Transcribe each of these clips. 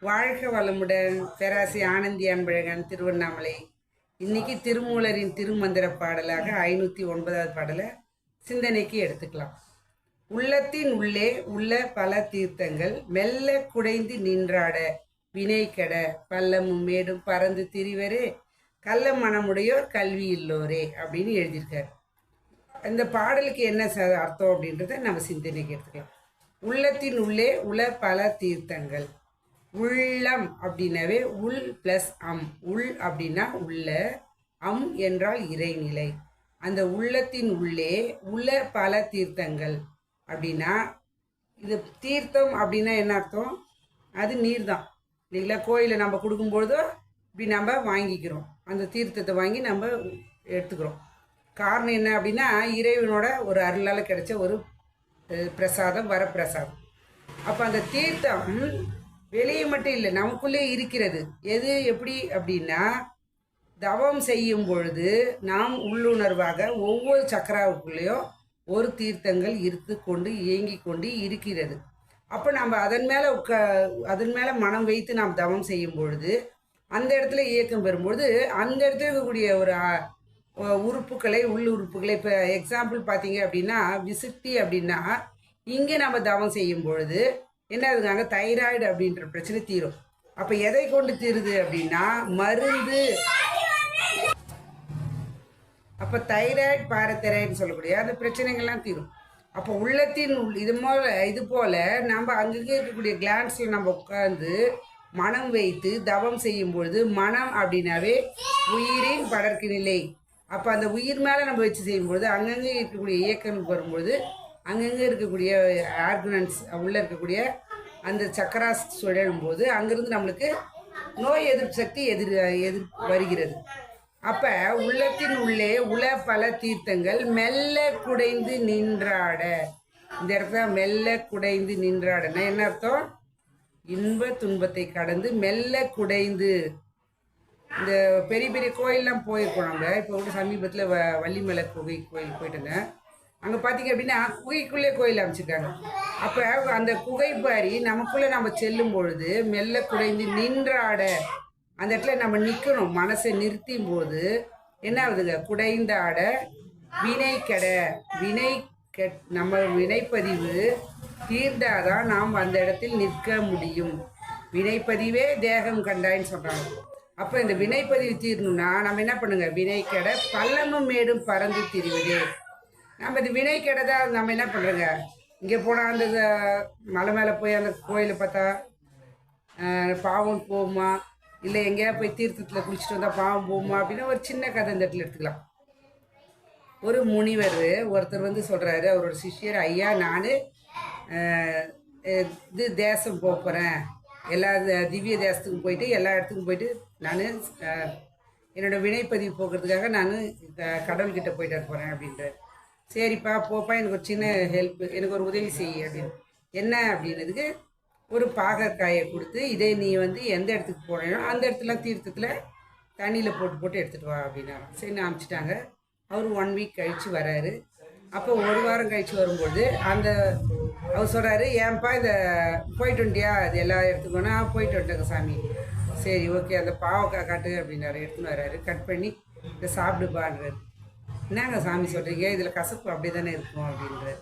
வாழ்க வளமுடன். பேராசி ஆனந்தி அன்பழகன், திருவண்ணாமலை. இன்னைக்கு திருமூலரின் திருமந்திர பாடலாக 509வது பாடலை சிந்தனைக்கு எடுத்துக்கலாம். உள்ளத்தின் உள்ளே உள்ள பல தீர்த்தங்கள் மெல்ல குடைந்து நின்றாட வினை கெட பள்ளமும் மேடும் பறந்து திரிவரே கள்ள மனமுடையோர் கல்வி இல்லோரே அப்படின்னு எழுதியிருக்காரு. இந்த பாடலுக்கு என்ன அர்த்தம் அப்படின்றத நம்ம சிந்தனைக்கு எடுத்துக்கலாம். உள்ளத்தின் உள்ளே உள்ள பல தீர்த்தங்கள். உள்ளம் அப்படின்னாவே உள் ப்ளஸ் அம். உள் அப்படின்னா உள்ள, அம் என்றால் இறைநிலை. அந்த உள்ளத்தின் உள்ளே உள்ள பல தீர்த்தங்கள் அப்படின்னா, இது தீர்த்தம் அப்படின்னா என்ன அர்த்தம்? அது நீர் தான் இல்லைங்களா? கோயிலை நம்ம கொடுக்கும்பொழுதோ இப்படி நம்ம வாங்கிக்கிறோம், அந்த தீர்த்தத்தை வாங்கி நம்ம எடுத்துக்கிறோம். காரணம் என்ன அப்படின்னா, இறைவனோட ஒரு அருளால் கிடைச்ச ஒரு பிரசாதம், வரப்பிரசாதம். அப்போ அந்த தீர்த்தம் வெளியே மட்டும் இல்லை, நமக்குள்ளே இருக்கிறது. எது எப்படி அப்படின்னா, தவம் செய்யும் பொழுது நாம் உள்ளுணர்வாக ஒவ்வொரு சக்கராவுக்குள்ளேயும் ஒரு தீர்த்தங்கள் இருந்து கொண்டு இயங்கி கொண்டு இருக்கிறது. அப்போ நம்ம அதன் மேலே மனம் வைத்து நாம் தவம் செய்யும் பொழுது அந்த இடத்துல இயக்கம் பெறும்பொழுது அந்த இடத்துல இருக்கக்கூடிய ஒரு உறுப்புகளை, உள்ளுறுப்புகளை, இப்போ எக்ஸாம்பிள் பார்த்தீங்க அப்படின்னா விசுக்தி அப்படின்னா, இங்கே நம்ம தவம் செய்யும் பொழுது என்ன ஆகுதுங்க, தைராய்டு அப்படின்ற பிரச்சனை தீரும். அப்போ எதை கொண்டு தீருது அப்படின்னா மருந்து. அப்போ தைராய்டு, பாரதைராய்டுன்னு சொல்லக்கூடிய அந்த பிரச்சனைகள்லாம் தீரும். அப்போ உள்ளத்தின் இது போல நம்ம அங்கங்கே இருக்கக்கூடிய கிளான்ஸில் நம்ம உட்காந்து மனம் வைத்து தவம் செய்யும் பொழுது, மனம் அப்படின்னாவே உயிரின் படர்க்கு நிலை. அப்போ அந்த உயிர் மேலே நம்ம வச்சு செய்யும்பொழுது அங்கங்கே இருக்கக்கூடிய இயக்கம் வரும்பொழுது அங்கங்கே இருக்கக்கூடிய ஆர்கனன்ஸ் உள்ளே இருக்கக்கூடிய அந்த சக்கராஸ் சுழலும் போது அங்கேருந்து நம்மளுக்கு நோய் எதிர்ப்பு சக்தி எதிர் வருகிறது. அப்போ உள்ளத்தின் உள்ளே உள்ள பல தீர்த்தங்கள் மெல்ல குடைந்து நின்றாட. இந்த இடத்துல மெல்ல குடைந்து நின்றாடனா என்ன அர்த்தம்? இன்ப துன்பத்தை கடந்து மெல்ல குடைந்து. இந்த பெரிய பெரிய கோயிலெலாம் போயிருக்கோம் நம்ம. இப்போ கூட சமீபத்தில் வள்ளிமலை கோயில் போயிட்டு இருந்தேன். அங்கே பார்த்தீங்க அப்படின்னா குகைக்குள்ளே கோயில் அமைச்சிருக்காங்க. அப்போ அந்த குகை பாரி நமக்குள்ளே நம்ம செல்லும் பொழுது மெல்ல குடைந்து நின்றாட. அந்த இடத்துல நம்ம நிற்கணும், மனசை நிறுத்தும் போது என்ன ஆகுதுங்க, குடைந்தாட வினை கெட. நம்ம வினைப்பதிவு தீர்ந்தாதான் நாம் அந்த இடத்தில் நிற்க முடியும். வினைப்பதிவே தேகம் கண்டாயின்னு சொல்கிறாங்க. அப்போ இந்த வினைப்பதிவு தீரணும்னா நம்ம என்ன பண்ணுங்க, வினை கெட பள்ளமும் மேடும் பறந்து திரிவதே. நம்ம இது வினை கெடதா நம்ம என்ன பண்ணுறோங்க, இங்கே போனால் அந்த மலை மேலே போய் அந்த கோயிலை பார்த்தா பாவம் போகுமா, இல்லை எங்கேயா போய் தீர்த்தத்தில் குளிச்சுட்டு வந்தால் பாவம் போகுமா அப்படின்னு ஒரு சின்ன கதை இந்த இடத்துல எடுத்துக்கலாம். ஒரு முனிவர் ஒருத்தர் சொல்கிறாரு, அவரோட சிஷ்யர், ஐயா நான் இது தேசம் போகிறேன், எல்லா திவ்ய தேசத்துக்கும் போயிட்டு எல்லா இடத்துக்கும் போயிட்டு நான் என்னோடய வினைப்பதிவு போக்குறதுக்காக நான் கடவுள்கிட்ட போயிட்டு போகிறேன் அப்படின்றார். சரிப்பா போப்பா, எனக்கு ஒரு சின்ன ஹெல்ப், எனக்கு ஒரு உதவி செய் அப்படின்னு. என்ன அப்படின்னதுக்கு, ஒரு பாகற்காயை கொடுத்து இதை நீ எந்த இடத்துக்கு போனேனோ அந்த இடத்துல தீர்த்தத்தில் தண்ணியில் போட்டு எடுத்துகிட்டு வா அப்படின்னாராம். சரி அனுப்பிச்சிட்டாங்க. அவர் 1 வீக் கழித்து வராரு. அப்போ 1 வாரம் கழித்து வரும்பொழுது அவர் சொல்கிறாரு, ஏன்பா இந்த போயிட்டு வந்துட்டியா, அது எல்லா இடத்துக்கும்? நான் போயிட்டு வந்துட்டேங்க சாமி. சரி ஓகே, அந்த பாவக்காய் காட்டு அப்படின்னாரு. எடுத்துன்னு வர்றாரு, கட் பண்ணி இதை சாப்பிடுப்பான்றாரு. என்னங்க சாமி சொல்கிறீங்க, இதில் கசப்பு அப்படி தானே இருக்கும் அப்படின்றார்.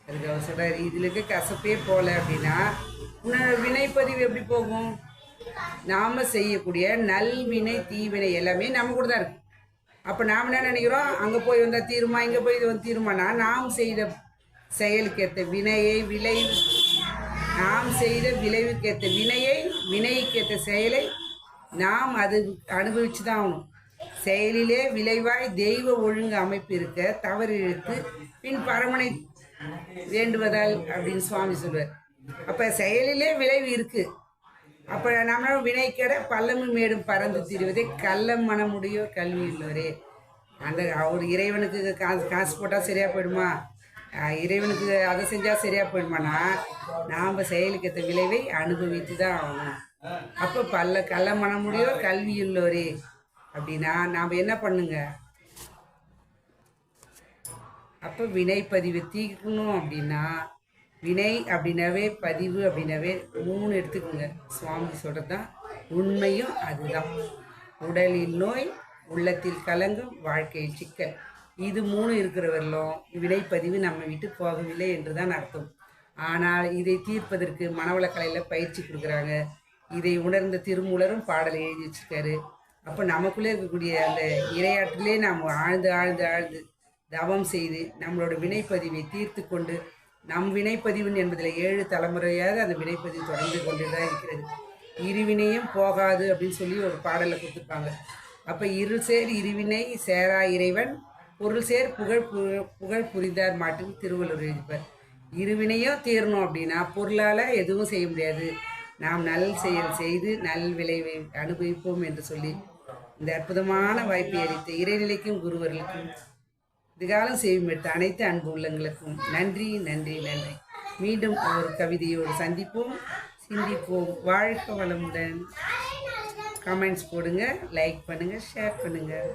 அதுக்கு அவர் சொல்கிறார், இதில் இருக்க கசப்பே போகல அப்படின்னா உன்னோட வினைப்பதிவு எப்படி போகும்? நாம் செய்யக்கூடிய நல்வினை தீவினை எல்லாமே நம்ம கூட தான் இருக்குது. அப்போ நாம் என்ன நினைக்கிறோம், அங்கே போய் வந்தால் தீருமா, இங்கே போய் இது தீருமானா, நாம் செய்த செயலுக்கேற்ற வினையை நாம் செய்த விளைவுக்கேற்ற வினைக்கேற்ற செயலை நாம் அது அனுபவிச்சு தான் ஆகணும். செயலிலே விளைவாய் தெய்வ ஒழுங்கு அமைப்பு இருக்க தவறு இழுத்து பின் பரமனை வேண்டுவதால் அப்படின்னு சுவாமி சொல்வார். அப்போ செயலிலே விளைவு இருக்குது. அப்போ நம்ம வினை கெட பள்ளமும் மேடும் பறந்து திரிவதே கள்ள மனமுடையோ கல்வி இல்லவரே. அந்த அவர் இறைவனுக்கு காசு போட்டால் சரியாக போயிடுமா, இறைவனுக்கு அதை செஞ்சால் சரியாக போயிடுமானா, நாம் செயலுக்கு ஏற்ற விளைவை அனுபவித்து தான் ஆகணும். அப்போ கள்ள மனமுடையோ கல்வி இல்லவரே அப்படின்னா நாம் என்ன பண்ணுங்க, அப்போ வினைப்பதிவை தீர்க்கணும் அப்படின்னா வினை அப்படின்னாவே பதிவு அப்படின்னாவே 3 எடுத்துக்கோங்க. சுவாமி சொல்கிறது தான் உண்மையும் அதுதான். உடலில் நோய், உள்ளத்தில் கலங்கும், வாழ்க்கையில் சிக்கல். இது 3 இருக்கிறவர்களும் வினைப்பதிவு நம்ம விட்டு போகவில்லை என்று தான் அர்த்தம். ஆனால் இதை தீர்ப்பதற்கு மனவளக்கலையில் பயிற்சி கொடுக்குறாங்க. இதை உணர்ந்த திருமூலரும் பாடலை எழுதி வச்சிருக்காரு. அப்போ நமக்குள்ளே இருக்கக்கூடிய அந்த இரையாற்றிலே நாம் ஆழ்ந்து ஆழ்ந்து ஆழ்ந்து தவம் செய்து நம்மளோட வினைப்பதிவை தீர்த்து கொண்டு நம் வினைப்பதிவு என்பதில் 7 தலைமுறையாக அந்த வினைப்பதிவு தொடர்ந்து கொண்டு தான் இருக்கிறது. இருவினையும் போகாது அப்படின்னு சொல்லி ஒரு பாடலை கொடுத்துருப்பாங்க. அப்போ இருள் சேர் இருவினை சேரா இறைவன் பொருள் சேர் புகழ் புரிந்தார் மாட்டுன்னு திருவள்ளுவர் எழுதிப்பார். இருவினையும் தீரணும் அப்படின்னா பொருளால் எதுவும் செய்ய முடியாது. நாம் நல் செயல் செய்து நல் விளைவை அனுபவிப்போம் என்று சொல்லி இந்த அற்புதமான வாய்ப்பை அளித்த இறைநிலைக்கும் குருவர்களுக்கும் இதுகாலம் செய்யும் எடுத்த அனைத்து அன்பு உள்ளங்களுக்கும் நன்றி நன்றி நன்றி. மீண்டும் ஒரு கவிதையோடு சந்திப்போம், சிந்திப்போம். வாழ்க வளமுடன். கமெண்ட்ஸ் போடுங்க, லைக் பண்ணுங்கள், ஷேர் பண்ணுங்கள்.